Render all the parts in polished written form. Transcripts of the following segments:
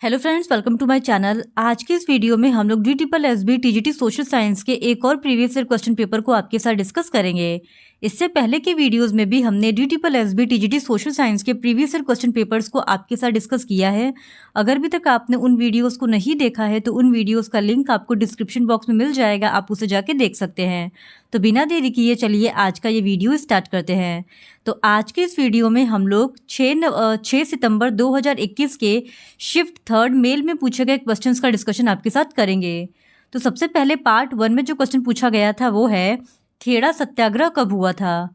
Hello friends, welcome to my channel. आज के इस वीडियो में हम लोग DSSB TGT सोशल साइंस के एक और प्रीवियस ईयर क्वेश्चन पेपर को आपके साथ डिस्कस करेंगे। इससे पहले के वीडियोस में भी हमने DSSB TGT सोशल साइंस के प्रीवियस ईयर क्वेश्चन पेपर्स को आपके साथ डिस्कस किया है। अगर अभी तक आपने उन वीडियोस को नहीं देखा है तो उन वीडियोस का लिंक आपको डिस्क्रिप्शन बॉक्स में मिल जाएगा, आप उसे जाके देख सकते हैं। तो बिना देरी किए चलिए आज का ये वीडियो स्टार्ट करते हैं। तो आज के इस वीडियो में हम लोग 6 सितंबर 2021 के शिफ्ट थर्ड मेल में पूछे गए क्वेश्चंस का डिस्कशन आपके साथ करेंगे। तो सबसे पहले पार्ट 1 में जो क्वेश्चन पूछा गया था वो है, खेड़ा सत्याग्रह कब हुआ था?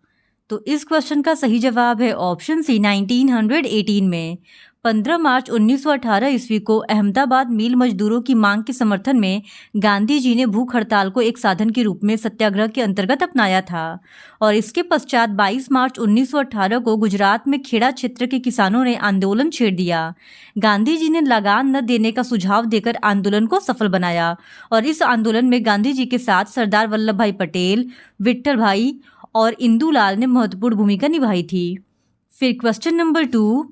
तो इस क्वेश्चन का सही जवाब है ऑप्शन सी, 1918 में। 15 मार्च 1918 ईस्वी को अहमदाबाद मिल मजदूरों की मांग के समर्थन में गांधी जी ने भूख हड़ताल को एक साधन के रूप में सत्याग्रह के अंतर्गत अपनाया था। और इसके पश्चात 22 मार्च 1918 को गुजरात में खेड़ा क्षेत्र के किसानों ने आंदोलन छेड़ दिया। गांधी जी ने लगान न देने का सुझाव देकर आंदोलन को सफल बनाया और इस आंदोलन में गांधी जी के साथ सरदार वल्लभ भाई पटेल, विट्ठल भाई और इंदुलाल ने महत्वपूर्ण भूमिका निभाई थी। फिर क्वेश्चन नंबर 2,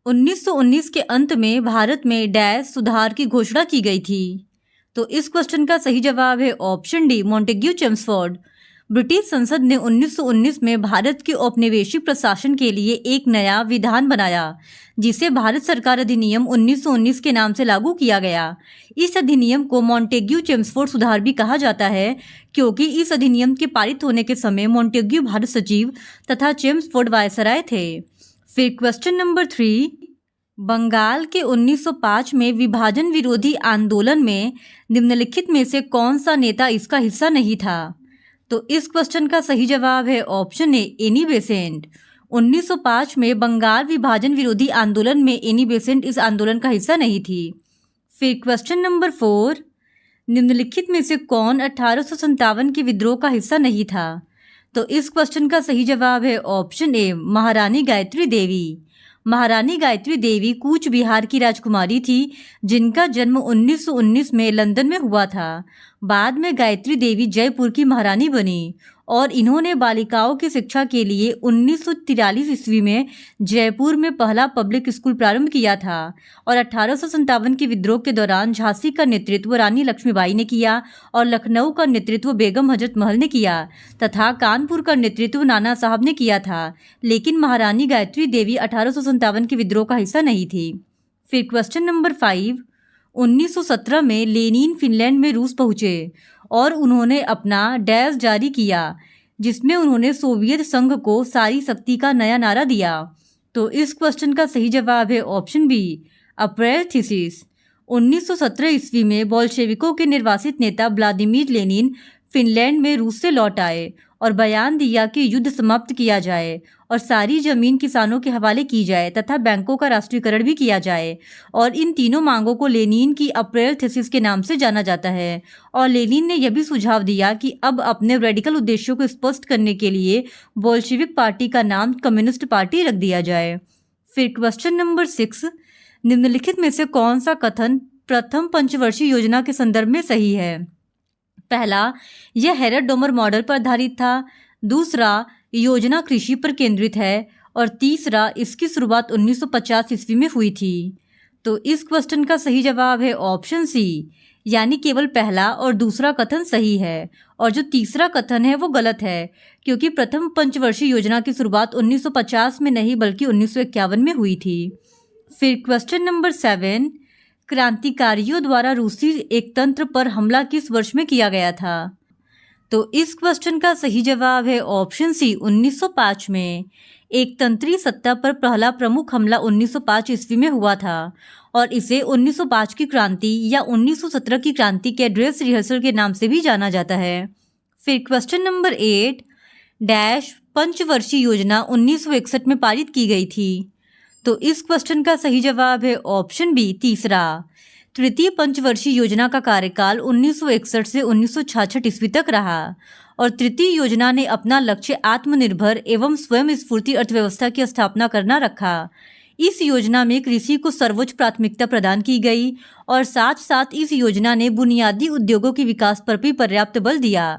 1919 के अंत में भारत में डैश सुधार की घोषणा की गई थी। तो इस क्वेश्चन का सही जवाब है option D, Montagu Chelmsford. British संसद ने 1919 में भारत के औपनिवेशिक प्रशासन के लिए एक नया विधान बनाया जिसे भारत सरकार अधिनियम 1919 के नाम से लागू किया गया। इस अधिनियम को मॉन्टेग्यू चेम्सफोर्ड सुधार भी कहा जाता है क्योंकि इस अधिनियम के पारित होने के समय मॉन्टेग्यू भारत सचिव तथा चेम्सफोर्ड वायसराय थे। फिर क्वेश्चन नंबर 3, बंगाल के 1905 में विभाजन विरोधी आंदोलन में निम्नलिखित में से कौन सा नेता इसका हिस्सा नहीं था? तो इस क्वेश्चन का सही जवाब है ऑप्शन ए, एनी बेसेंट। 1905 में बंगाल विभाजन विरोधी आंदोलन में एनी बेसेंट इस आंदोलन का हिस्सा नहीं थी। फिर क्वेश्चन नंबर 4, निम्नलिखित में से कौन 1857 के विद्रोह का हिस्सा नहीं था? तो इस क्वेश्चन का सही जवाब है ऑप्शन ए, महारानी गायत्री देवी। महारानी गायत्री देवी कूच बिहार की राजकुमारी थी जिनका जन्म 1919 में लंदन में हुआ था। बाद में गायत्री देवी जयपुर की महारानी बनी और इन्होंने बालिकाओं की शिक्षा के लिए 1943 ईस्वी में जयपुर में पहला पब्लिक स्कूल प्रारंभ किया था। और 1857 के विद्रोह के दौरान झांसी का नेतृत्व रानी लक्ष्मीबाई ने किया और लखनऊ का नेतृत्व बेगम हजरत महल ने किया तथा कानपुर का नेतृत्व नाना साहब ने किया था। लेकिन महारानी गायत्री देवी 1857 के विद्रोह का हिस्सा नहीं थी। फिर क्वेश्चन नंबर 5, 1917 में लेनिन फिनलैंड में रूस पहुंचे और उन्होंने अपना डैश जारी किया जिसमें उन्होंने सोवियत संघ को सारी शक्ति का नया नारा दिया। तो इस क्वेश्चन का सही जवाब है ऑप्शन बी, अप्रैल थीसिस। 1917 ईस्वी में बोल्शेविकों के निर्वासित नेता व्लादिमीर लेनिन फिनलैंड में रूस से लौट आए और बयान दिया कि युद्ध समाप्त किया जाए और सारी जमीन किसानों के हवाले की जाए तथा बैंकों का राष्ट्रीयकरण भी किया जाए। और इन तीनों मांगों को लेनिन की अप्रैल थीसिस के नाम से जाना जाता है। और लेनिन ने यह भी सुझाव दिया कि अब अपने रेडिकल उद्देश्यों को स्पष्ट करने के लिए बोल्शेविक पार्टी का नाम कम्युनिस्ट पार्टी रख दिया जाए। फिर क्वेश्चन नंबर 6, निम्नलिखित में से कौन सा कथन प्रथम पंचवर्षीय योजना के संदर्भ में सही है? पहला, यह हेरल्ड डोमर मॉडल पर आधारित था। दूसरा, योजना कृषि पर केंद्रित है। और तीसरा, इसकी शुरुआत 1950 ईस्वी में हुई थी। तो इस क्वेश्चन का सही जवाब है ऑप्शन सी, यानी केवल पहला और दूसरा कथन सही है और जो तीसरा कथन है वो गलत है क्योंकि प्रथम पंचवर्षीय योजना की शुरुआत 1950 में नहीं बल्कि 1951 में हुई थी। फिर क्वेश्चन नंबर 7, क्रांतिकारियों द्वारा रूसी एकतंत्र पर हमला किस वर्ष में किया गया था? तो इस क्वेश्चन का सही जवाब है ऑप्शन सी, 1905 में। एकतंत्री सत्ता पर पहला प्रमुख हमला 1905 ईस्वी में हुआ था और इसे 1905 की क्रांति या 1917 की क्रांति के ड्रेस रिहर्सल के नाम से भी जाना जाता है। फिर क्वेश्चन नंबर 8, डैश पंचवर्षीय योजना 1961 में पारित की गई थी। तो इस क्वेश्चन का सही जवाब है ऑप्शन बी, तीसरा। तृतीय पंचवर्षीय योजना का कार्यकाल 1961 से 1966 ईस्वी तक रहा और तृतीय योजना ने अपना लक्ष्य आत्मनिर्भर एवं स्वयं स्फूर्ति अर्थव्यवस्था की स्थापना करना रखा। इस योजना में कृषि को सर्वोच्च प्राथमिकता प्रदान की गई और साथ साथ इस योजना ने बुनियादी उद्योगों के विकास पर भी पर्याप्त बल दिया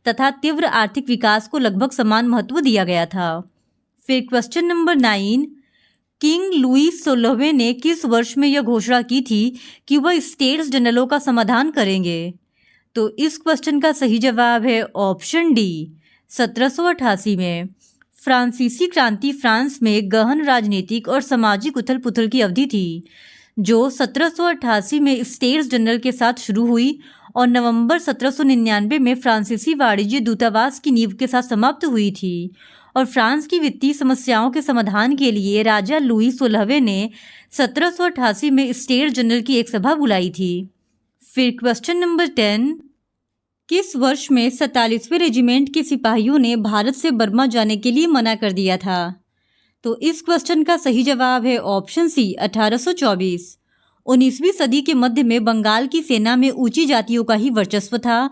तथा तीव्र आर्थिक विकास को लगभग समान महत्व दिया गया था। फिर क्वेश्चन नंबर 9, किंग लुई 16वें ने किस वर्ष में यह घोषणा की थी कि वह स्टेट्स जनरलों का समाधान करेंगे? तो इस क्वेश्चन का सही जवाब है ऑप्शन डी 1788 में। फ्रांसीसी क्रांति फ्रांस में गहन राजनीतिक और सामाजिक उथल पुथल की अवधि थी, जो 1788 में स्टेट्स जनरल के साथ शुरू हुई और नवंबर 1799 में फ्रांसीसी वाणिज्य दूतावास की नींव के साथ समाप्त हुई थी। और फ्रांस की वित्तीय समस्याओं के समाधान के लिए राजा लुई 16वें ने 1788 में स्टेट्स जनरल की एक सभा बुलाई थी। फिर क्वेश्चन नंबर 10, किस वर्ष में 47वें रेजिमेंट के सिपाहियों ने भारत से बर्मा जाने के लिए मना कर दिया था? तो इस क्वेश्चन का सही जवाब है ऑप्शन सी 1824। 19वीं सदी के मध्य में बंगाल की सेना में ऊंची जातियों का ही वर्चस्व था।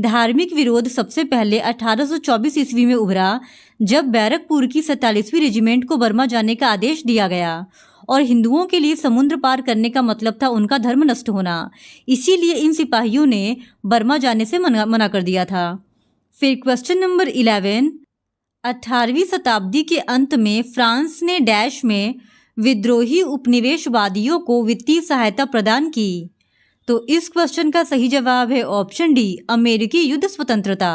धार्मिक विरोध सबसे पहले 1824 ईस्वी में उभरा, जब बैरकपुर की 47वीं रेजिमेंट को बर्मा जाने का आदेश दिया गया और हिंदुओं के लिए समुद्र पार करने का मतलब था उनका धर्म नष्ट होना। इसीलिए इन सिपाहियों ने बर्मा जाने से मना कर दिया था। फिर क्वेश्चन नंबर 11, 18वीं शताब्दी के अंत में फ्रांस ने डैश में विद्रोही उपनिवेशवादियों को वित्तीय सहायता प्रदान की। तो इस क्वेश्चन का सही जवाब है ऑप्शन डी अमेरिकी युद्ध स्वतंत्रता।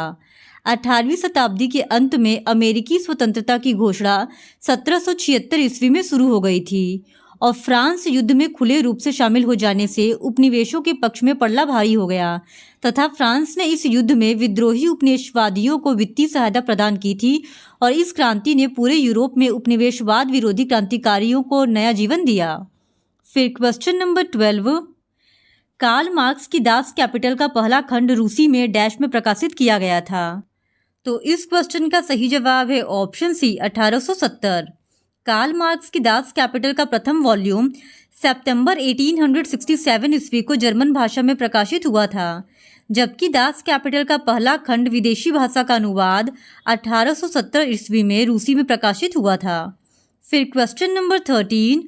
18वीं शताब्दी के अंत में अमेरिकी स्वतंत्रता की घोषणा 1776 ईस्वी में शुरू हो गई थी और फ्रांस युद्ध में खुले रूप से शामिल हो जाने से उपनिवेशों के पक्ष में पड़ना भारी हो गया तथा फ्रांस ने इस युद्ध में विद्रोही उपनिवेशवादियों को वित्तीय सहायता प्रदान की थी और इस क्रांति ने पूरे यूरोप में उपनिवेशवाद विरोधी क्रांतिकारियों को नया जीवन दिया। फिर क्वेश्चन नंबर 12, कार्ल मार्क्स की दास कैपिटल का पहला खंड रूसी में डैश में प्रकाशित किया गया था। तो इस क्वेश्चन का सही जवाब है ऑप्शन सी 1870। कार्ल मार्क्स की दास कैपिटल का प्रथम वॉल्यूम सितंबर 1867 ईस्वी को जर्मन भाषा में प्रकाशित हुआ था, जबकि दास कैपिटल का पहला खंड विदेशी भाषा का अनुवाद 1870 ईस्वी में रूसी में प्रकाशित हुआ था। फिर क्वेश्चन नंबर 13,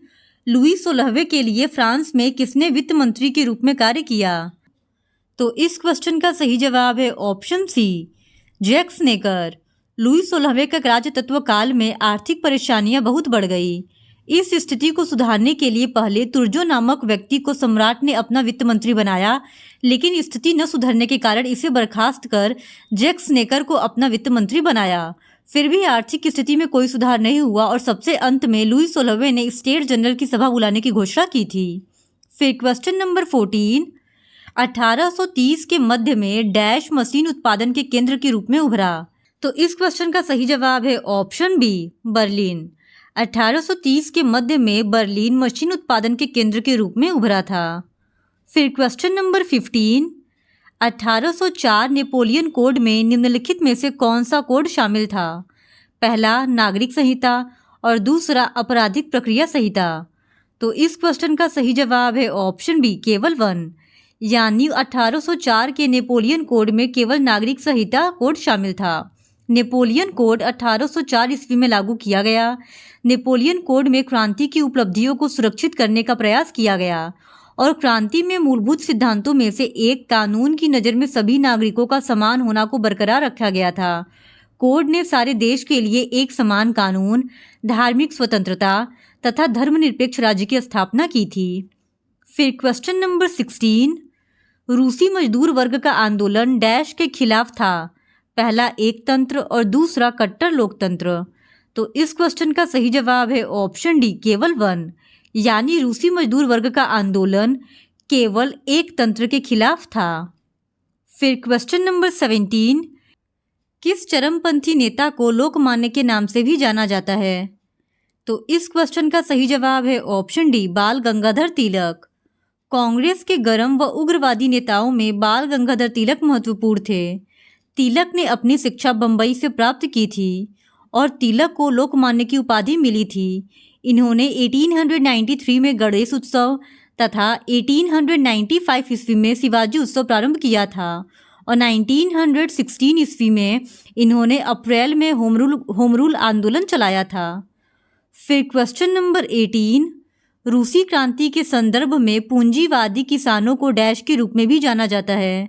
लुई 16वें के लिए फ्रांस में किसने वित्त मंत्री के रूप में कार्य किया? तो इस क्वेश्चन का सही जवाब है ऑप्शन सी जैक्स नेकर। लुई 16वें का राजतत्व काल में आर्थिक परेशानियां बहुत बढ़ गई। इस स्थिति को सुधारने के लिए पहले तुर्जो नामक व्यक्ति को सम्राट ने अपना वित्त मंत्री बनाया, लेकिन स्थिति न सुधरने के कारण इसे बर्खास्त कर जैक्स नेकर को अपना वित्त मंत्री बनाया। फिर भी आर्थिक स्थिति में कोई सुधार नहीं हुआ और सबसे अंत में लुई 16वें ने स्टेट जनरल की सभा बुलाने की घोषणा की थी। फिर क्वेश्चन नंबर 14, 1830 के मध्य में डैश मशीन उत्पादन के केंद्र के रूप में उभरा। तो इस क्वेश्चन का सही जवाब है ऑप्शन बी बर्लिन। 1830 के मध्य में बर्लिन मशीन उत्पादन के केंद्र के रूप में उभरा था। फिर क्वेश्चन नंबर 15, 1804 नेपोलियन कोड में निम्नलिखित में से कौन सा कोड शामिल था? पहला नागरिक संहिता और दूसरा आपराधिक प्रक्रिया संहिता। तो इस क्वेश्चन का सही जवाब है ऑप्शन बी केवल 1, यानी 1804 के नेपोलियन कोड में केवल नागरिक संहिता कोड शामिल था। नेपोलियन कोड 1804 ईस्वी में लागू किया गया। नेपोलियन कोड में क्रांति की उपलब्धियों को सुरक्षित करने का प्रयास किया गया और क्रांति में मूलभूत सिद्धांतों में से एक कानून की नज़र में सभी नागरिकों का समान होना को बरकरार रखा गया था। कोड ने सारे देश के लिए एक समान कानून, धार्मिक स्वतंत्रता तथा धर्मनिरपेक्ष राज्य की स्थापना की थी। फिर क्वेश्चन नंबर 16, रूसी मजदूर वर्ग का आंदोलन डैश के खिलाफ था। पहला एकतंत्र और दूसरा कट्टर लोकतंत्र। तो इस क्वेश्चन का सही जवाब है ऑप्शन डी केवल 1, यानी रूसी मजदूर वर्ग का आंदोलन केवल एक तंत्र के खिलाफ था। फिर क्वेश्चन नंबर 17, किस चरमपंथी नेता को लोकमान्य के नाम से भी जाना जाता है? तो इस क्वेश्चन का सही जवाब है ऑप्शन डी बाल गंगाधर तिलक। कांग्रेस के गर्म व उग्रवादी नेताओं में बाल गंगाधर तिलक महत्वपूर्ण थे। तिलक ने अपनी शिक्षा बम्बई से प्राप्त की थी और तिलक को लोकमान्य की उपाधि मिली थी। इन्होंने 1893 में गणेश उत्सव तथा 1895 ईस्वी में शिवाजी उत्सव प्रारंभ किया था और 1916 ईस्वी में इन्होंने अप्रैल में होम रूल आंदोलन चलाया था। फिर क्वेश्चन नंबर 18, रूसी क्रांति के संदर्भ में पूंजीवादी किसानों को डैश के रूप में भी जाना जाता है।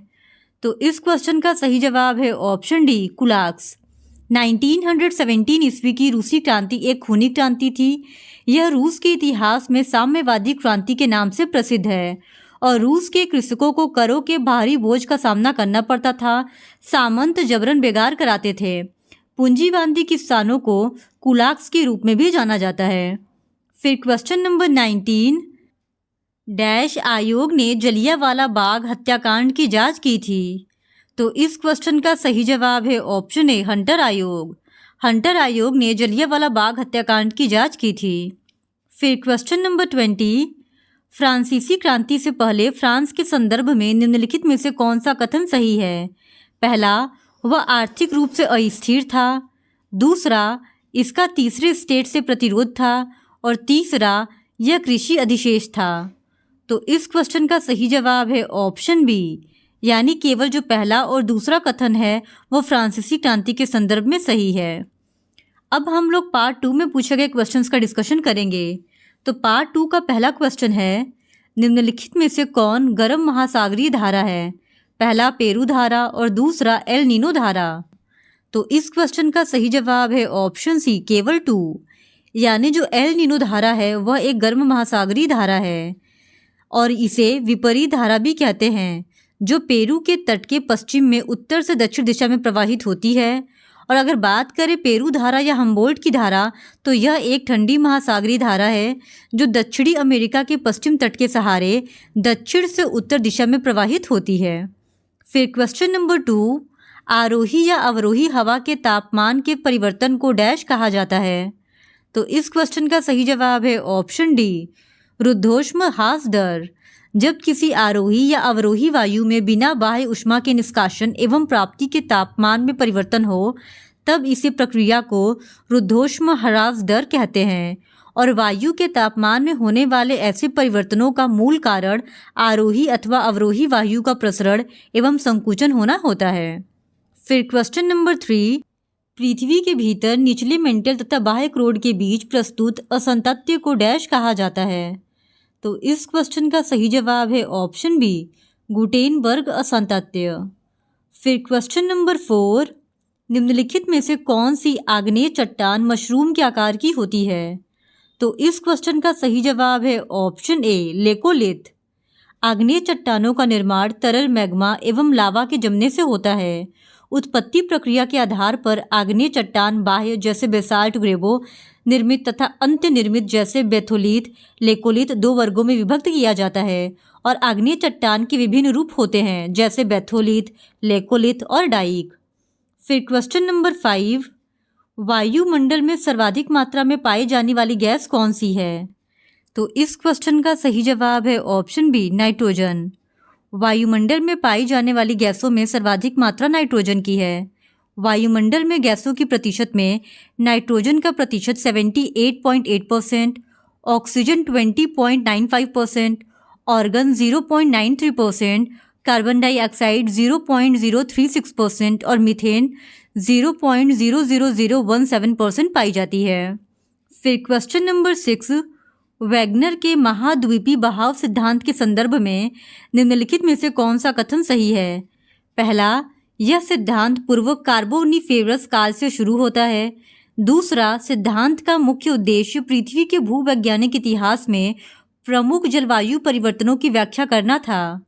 तो इस क्वेश्चन का सही जवाब है ऑप्शन डी कुलाक्स। 1917 ईस्वी की रूसी क्रांति एक खूनी क्रांति थी। यह रूस के इतिहास में साम्यवादी क्रांति के नाम से प्रसिद्ध है और रूस के कृषकों को करों के भारी बोझ का सामना करना पड़ता था। सामंत जबरन बेगार कराते थे। पूंजीवादी किसानों को कुलाक्स के रूप में भी जाना जाता है। फिर क्वेश्चन नंबर 19 डैश आयोग ने जलियांवाला बाग हत्याकांड की जांच की थी। तो इस क्वेश्चन का सही जवाब है ऑप्शन ए हंटर आयोग। हंटर आयोग ने जलियांवाला बाग हत्याकांड की जांच की थी। फिर क्वेश्चन नंबर 20 फ्रांसीसी क्रांति से पहले फ्रांस के संदर्भ में निम्नलिखित में से कौन सा कथन सही है? पहला, वह आर्थिक रूप से अस्थिर था। दूसरा, इसका तीसरे स्टेट से प्रतिरोध था। और तीसरा, यह कृषि अधिशेष था। तो इस क्वेश्चन का सही जवाब है ऑप्शन बी, यानी केवल जो पहला और दूसरा कथन है वो फ्रांसीसी क्रांति के संदर्भ में सही है। अब हम लोग पार्ट 2 में पूछे गए क्वेश्चंस का डिस्कशन करेंगे। तो पार्ट 2 का पहला क्वेश्चन है, निम्नलिखित में से कौन गर्म महासागरीय धारा है? पहला पेरू धारा और दूसरा एल नीनो धारा। तो इस क्वेश्चन का सही जवाब है ऑप्शन सी केवल 2, यानी जो एल नीनो धारा है वह एक गर्म महासागरीय धारा है और इसे विपरीत धारा भी कहते हैं, जो पेरू के तट के पश्चिम में उत्तर से दक्षिण दिशा में प्रवाहित होती है। और अगर बात करें पेरू धारा या हम्बोल्ट की धारा, तो यह एक ठंडी महासागरीय धारा है जो दक्षिणी अमेरिका के पश्चिम तट के सहारे दक्षिण से उत्तर दिशा में प्रवाहित होती है। फिर क्वेश्चन नंबर 2 आरोही या अवरोही हवा के तापमान के परिवर्तन को डैश कहा जाता है। तो इस क्वेश्चन का सही जवाब है ऑप्शन डी रुद्धोष्म ह्रास दर। जब किसी आरोही या अवरोही वायु में बिना बाह्य ऊष्मा के निष्कासन एवं प्राप्ति के तापमान में परिवर्तन हो, तब इसे प्रक्रिया को रुद्धोष्म ह्रास दर कहते हैं। और वायु के तापमान में होने वाले ऐसे परिवर्तनों का मूल कारण आरोही अथवा अवरोही वायु का प्रसरण एवं संकुचन होना होता है। फिर क्वेश्चन नंबर 3 पृथ्वी के भीतर निचले मेंटल तथा बाह्य क्रोड के बीच प्रस्तुत असंतत्य को डैश कहा जाता है। तो इस क्वेश्चन का सही जवाब है ऑप्शन बी गुटेनबर्ग असंतत्य। फिर क्वेश्चन नंबर 4 निम्नलिखित में से कौन सी आग्नेय चट्टान मशरूम के आकार की होती है? तो इस क्वेश्चन का सही जवाब है ऑप्शन ए लेकोलिथ। आग्नेय चट्टानों का निर्माण तरल मैग्मा एवं लावा के जमने से होता है। उत्पत्ति प्रक्रिया के आधार पर आग्नेय चट्टान बाह्य जैसे बेसाल्ट ग्रेवो निर्मित तथा अंत्य निर्मित जैसे बेथोलिथ लेकोलिथ 2 वर्गों में विभक्त किया जाता है। और आग्नेय चट्टान के विभिन्न रूप होते हैं जैसे बेथोलिथ, लेकोलिथ और डाइक। फिर क्वेश्चन नंबर 5 वायुमंडल में सर्वाधिक मात्रा में पाई जाने वाली गैस कौन सी है? तो इस क्वेश्चन का सही जवाब है ऑप्शन बी नाइट्रोजन। वायुमंडल में पाई जाने वाली गैसों में सर्वाधिक मात्रा नाइट्रोजन की है। वायुमंडल में गैसों की प्रतिशत में नाइट्रोजन का प्रतिशत 78.8%, ऑक्सीजन 20.95%, ऑर्गन 0.93%, कार्बन डाइऑक्साइड 0.036% और मीथेन 0.00017% पाई जाती है। फिर क्वेश्चन नंबर 6 वैगनर के महाद्वीपीय बहाव सिद्धांत के संदर्भ में निम्नलिखित में से कौन सा कथन सही है? पहला, यह सिद्धांत पूर्व कार्बोनिफेरस काल से शुरू होता है। दूसरा, सिद्धांत का मुख्य उद्देश्य पृथ्वी के भूवैज्ञानिक इतिहास में प्रमुख जलवायु परिवर्तनों की व्याख्या करना था।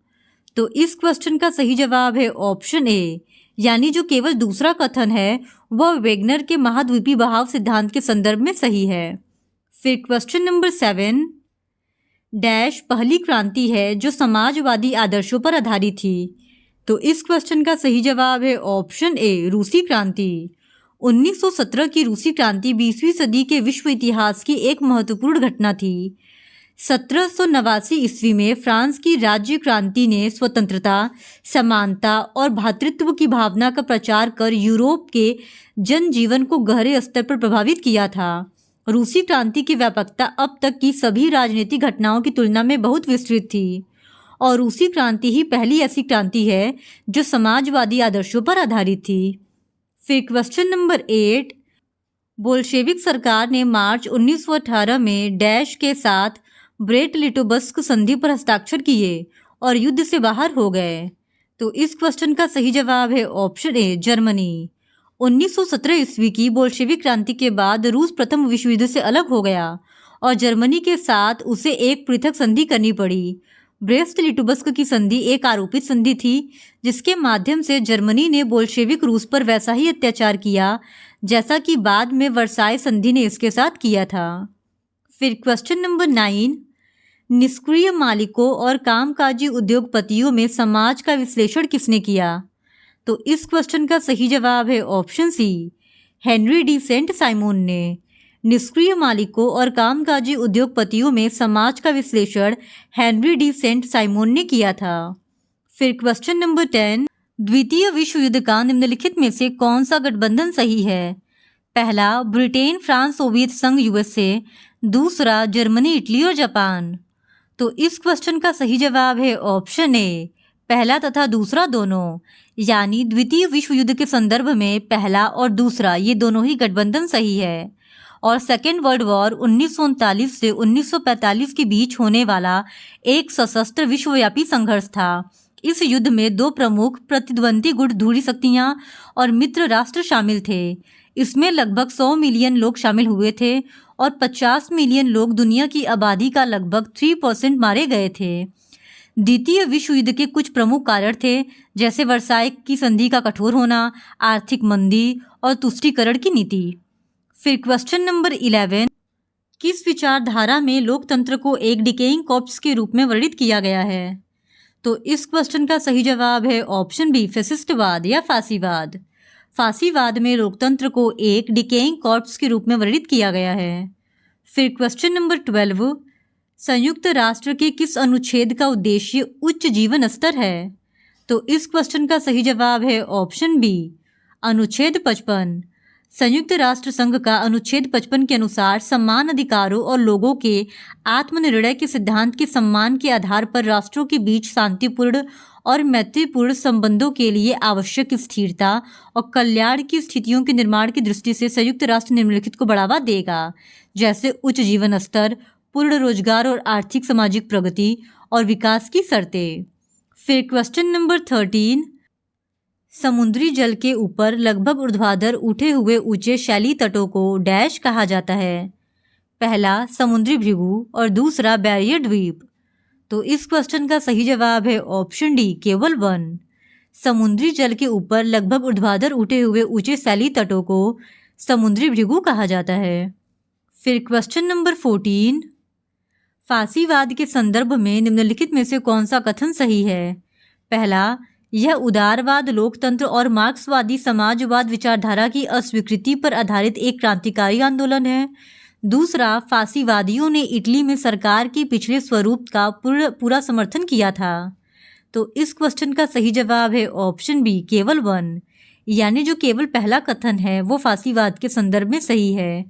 तो इस क्वेश्चन का सही जवाब है ऑप्शन ए, यानी जो केवल दूसरा कथन है वह वैगनर के महाद्वीपीय बहाव सिद्धांत के संदर्भ में सही है। फिर क्वेश्चन नंबर 7 डैश पहली क्रांति है जो समाजवादी आदर्शों पर आधारित थी। तो इस क्वेश्चन का सही जवाब है ऑप्शन ए रूसी क्रांति। 1917 की रूसी क्रांति 20वीं सदी के विश्व इतिहास की एक महत्वपूर्ण घटना थी। 1789 ईस्वी में फ्रांस की राज्य क्रांति ने स्वतंत्रता, समानता और भ्रातृत्व की भावना का प्रचार कर यूरोप के जनजीवन को गहरे स्तर पर प्रभावित किया था। रूसी क्रांति की व्यापकता अब तक की सभी राजनीतिक घटनाओं की तुलना में बहुत विस्तृत थी और रूसी क्रांति ही पहली ऐसी क्रांति है जो समाजवादी आदर्शों पर आधारित थी। फिर क्वेश्चन नंबर 8 बोल्शेविक सरकार ने मार्च 1918 में डैश के साथ ब्रेट लिटोवस्क संधि पर हस्ताक्षर किए और युद्ध से बाहर हो गए। तो इस क्वेश्चन का सही जवाब है ऑप्शन ए जर्मनी। 1917 ईस्वी की बोल्शेविक क्रांति के बाद रूस प्रथम विश्व युद्ध से अलग हो गया और जर्मनी के साथ उसे एक पृथक संधि करनी पड़ी। ब्रेस्ट लिटोवस्क की संधि एक आरोपित संधि थी जिसके माध्यम से जर्मनी ने बोल्शेविक रूस पर वैसा ही अत्याचार किया जैसा कि बाद में वर्साई संधि ने इसके साथ किया था। फिर क्वेश्चन नंबर 9, निष्क्रिय मालिकों और कामकाजी उद्योगपतियों में समाज का विश्लेषण किसने किया? तो इस क्वेश्चन का सही जवाब है option C, Henri de Saint Simon ने। निष्क्रिय मालिकों और कामकाजी उद्योगपतियों में समाज का विश्लेषण हेनरी डी सेंट साइमन ने किया था। फिर क्वेश्चन नंबर 10, द्वितीय विश्व युद्ध का निम्नलिखित में से कौन सा गठबंधन सही है? पहला ब्रिटेन, फ्रांस, सोवियत संघ, यूएसए। दूसरा जर्मनी, इटली और जापान। तो इस क्वेश्चन का सही जवाब है ऑप्शन ए, पहला तथा दूसरा दोनों, यानी द्वितीय विश्व युद्ध के संदर्भ में पहला और दूसरा ये दोनों ही गठबंधन सही है। और सेकेंड वर्ल्ड वॉर 1939 से 1945 के बीच होने वाला एक सशस्त्र विश्वव्यापी संघर्ष था। इस युद्ध में दो प्रमुख प्रतिद्वंदी गुट धुरी शक्तियां और मित्र राष्ट्र शामिल थे। इसमें लगभग 100 मिलियन लोग शामिल हुए थे और 50 मिलियन लोग, दुनिया की आबादी का लगभग 3% मारे गए थे। द्वितीय विश्व युद्ध के कुछ प्रमुख कारण थे जैसे वर्साई की संधि का कठोर होना, आर्थिक मंदी और तुष्टीकरण की नीति। फिर क्वेश्चन नंबर 11, किस विचारधारा में लोकतंत्र को एक डिकेइंग कॉर्प्स के रूप में वर्णित किया गया है? तो इस क्वेश्चन का सही जवाब है ऑप्शन बी, फैसिस्टवाद या फासीवाद। फासीवाद में लोकतंत्र को एक डिकेइंग कॉर्प्स के रूप में वर्णित किया गया है। फिर क्वेश्चन नंबर 12, संयुक्त राष्ट्र के किस अनुच्छेद का उद्देश्य उच्च जीवन स्तर है? तो इस क्वेश्चन का सही जवाब है ऑप्शन बी, अनुच्छेद 55। संयुक्त राष्ट्र संघ का अनुच्छेद 55 के अनुसार समान अधिकारों और लोगों के आत्मनिर्णय के सिद्धांत के सम्मान के आधार पर राष्ट्रों के बीच शांतिपूर्ण और मैत्रीपूर्ण संबंधों के लिए आवश्यक स्थिरता और कल्याण की स्थितियों के निर्माण की दृष्टि से संयुक्त राष्ट्र निम्नलिखित को बढ़ावा देगा, जैसे उच्च जीवन स्तर, पूर्ण रोजगार और आर्थिक सामाजिक प्रगति और विकास की शर्तें। फिर क्वेश्चन नंबर 13, समुद्री जल के ऊपर लगभग ऊर्ध्वाधर उठे हुए ऊंचे शैली तटों को डैश कहा जाता है? पहला समुद्री भृगु और दूसरा बैरियर द्वीप। तो इस क्वेश्चन का सही जवाब है ऑप्शन डी, केवल 1। समुद्री जल के ऊपर लगभग ऊर्ध्वाधर उठे हुए ऊंचे शैली तटों को समुद्री भृगु कहा जाता है। फिर क्वेश्चन नंबर 14, फासीवाद के संदर्भ में निम्नलिखित में से कौन सा कथन सही है? पहला, यह उदारवाद, लोकतंत्र और मार्क्सवादी समाजवाद विचारधारा की अस्वीकृति पर आधारित एक क्रांतिकारी आंदोलन है। दूसरा, फासीवादियों ने इटली में सरकार के पिछले स्वरूप का पूरा समर्थन किया था। तो इस क्वेश्चन का सही जवाब है ऑप्शन बी, केवल 1, यानी जो केवल पहला कथन है वो फासीवाद के संदर्भ में सही है,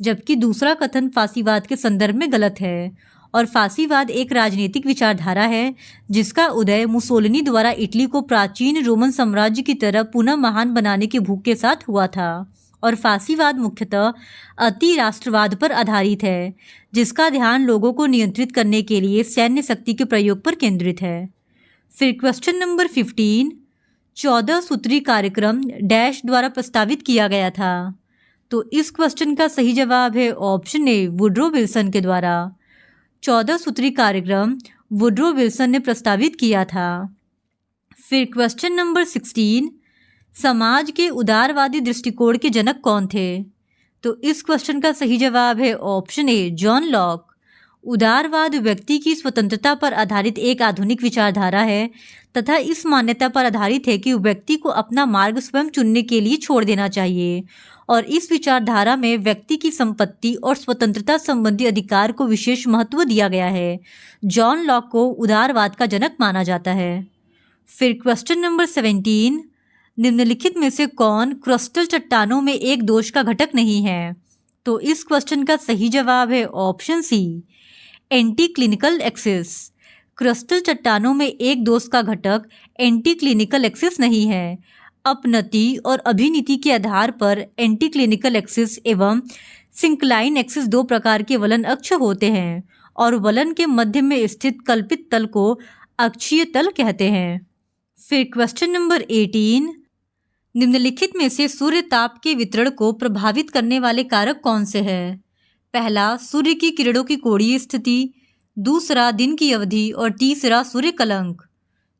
जबकि दूसरा कथन फासीवाद के संदर्भ में गलत है। और फासीवाद एक राजनीतिक विचारधारा है जिसका उदय मुसोलिनी द्वारा इटली को प्राचीन रोमन साम्राज्य की तरह पुनः महान बनाने की भूख के साथ हुआ था। और फासीवाद मुख्यतः अति राष्ट्रवाद पर आधारित है जिसका ध्यान लोगों को नियंत्रित करने के लिए सैन्य शक्ति के प्रयोग पर केंद्रित है। फिर क्वेश्चन नंबर 15, 14 सूत्री कार्यक्रम डैश द्वारा प्रस्तावित किया गया था? तो इस क्वेश्चन का सही जवाब है ऑप्शन ए, वुड्रो विल्सन के द्वारा। 14 सूत्री कार्यक्रम वुड्रो विल्सन ने प्रस्तावित किया था। फिर क्वेश्चन नंबर 16, समाज के उदारवादी दृष्टिकोण के जनक कौन थे? तो इस क्वेश्चन का सही जवाब है ऑप्शन ए, जॉन लॉक। उदारवाद व्यक्ति की स्वतंत्रता पर आधारित एक आधुनिक विचारधारा है तथा इस मान्यता पर आधारित है कि व्यक्ति को अपना मार्ग स्वयं चुनने के लिए छोड़ देना चाहिए और इस विचारधारा में व्यक्ति की संपत्ति और स्वतंत्रता संबंधी अधिकार को विशेष महत्व दिया गया है। जॉन लॉक को उदारवाद का जनक माना जाता है। फिर क्वेश्चन नंबर 17, निम्नलिखित में से कौन क्रिस्टल चट्टानों में एक दोष का घटक नहीं है? तो इस क्वेश्चन का सही जवाब है option C, anti clinical axis. Crystal चट्टानों में एक दोष का घटक एंटी क्लिनिकल एक्सिस नहीं है। अपनति और अभिनीति के आधार पर एंटी क्लिनिकल एक्सिस एवं सिंक्लाइन एक्सिस दो प्रकार के वलन अक्ष होते हैं और वलन के मध्य में स्थित कल्पित तल को अक्षीय तल कहते हैं। फिर क्वेश्चन नंबर 18, निम्नलिखित में से सूर्य ताप के वितरण को प्रभावित करने वाले कारक कौन से हैं? पहला सूर्य की किरणों की कोणीय स्थिति, दूसरा दिन की अवधि और तीसरा सूर्य कलंक।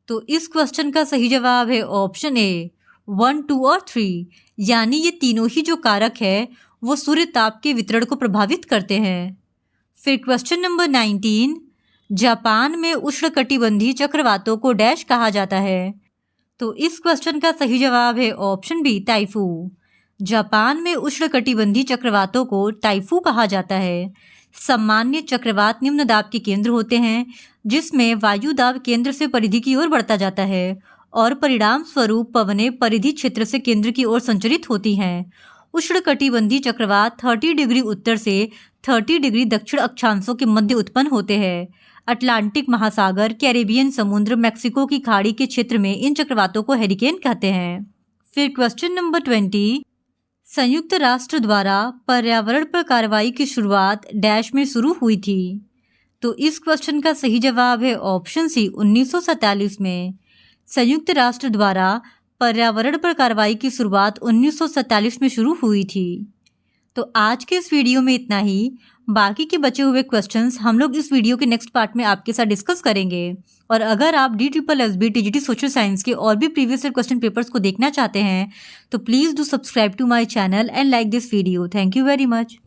तो इस क्वेश्चन का सही जवाब है ऑप्शन ए 1, 2 और 3, यानी ये तीनों ही जो कारक है वो सूर्य ताप के वितरण को प्रभावित करते हैं। फिर क्वेश्चन नंबर 19, जापान में उष्णकटिबंधीय चक्रवातों को डैश कहा जाता है। तो इस क्वेश्चन का सही जवाब है ऑप्शन बी टाइफू। जापान में उष्णकटिबंधीय चक्रवातों को टाइफू कहा जाता है। सामान्य चक्रवात निम्न दाब के केंद्र होते हैं जिसमें वायु दाब केंद्र से परिधि की ओर बढ़ता जाता है और परिणाम स्वरूप पवनें परिधि क्षेत्र से केंद्र की ओर संचरित होती हैं। उष्णकटिबंधीय चक्रवात 30 डिग्री उत्तर से 30 डिग्री दक्षिण अक्षांशों के मध्य उत्पन्न होते हैं। अटलांटिक महासागर, कैरेबियन समुद्र, मैक्सिको की खाड़ी के क्षेत्र में इन चक्रवातों को हेरिकेन कहते हैं। फिर क्वेश्चन नंबर 20, संयुक्त राष्ट्र द्वारा पर्यावरण पर कार्रवाई की शुरुआत डैश में शुरू हुई थी। तो इस क्वेश्चन का सही जवाब है ऑप्शन सी 1947 में। संयुक्त राष्ट्र द्वारा पर्यावरण पर कार्रवाई की शुरुआत 1947 में शुरू हुई थी। तो आज के इस वीडियो में इतना ही। बाकी के बचे हुए क्वेश्चंस हम लोग इस वीडियो के नेक्स्ट पार्ट में आपके साथ डिस्कस करेंगे। और अगर आप DSSB TGT सोशल साइंस के और भी प्रीवियस ईयर क्वेश्चन पेपर्स को देखना चाहते हैं तो please do subscribe to my channel and like this video. Thank you very much.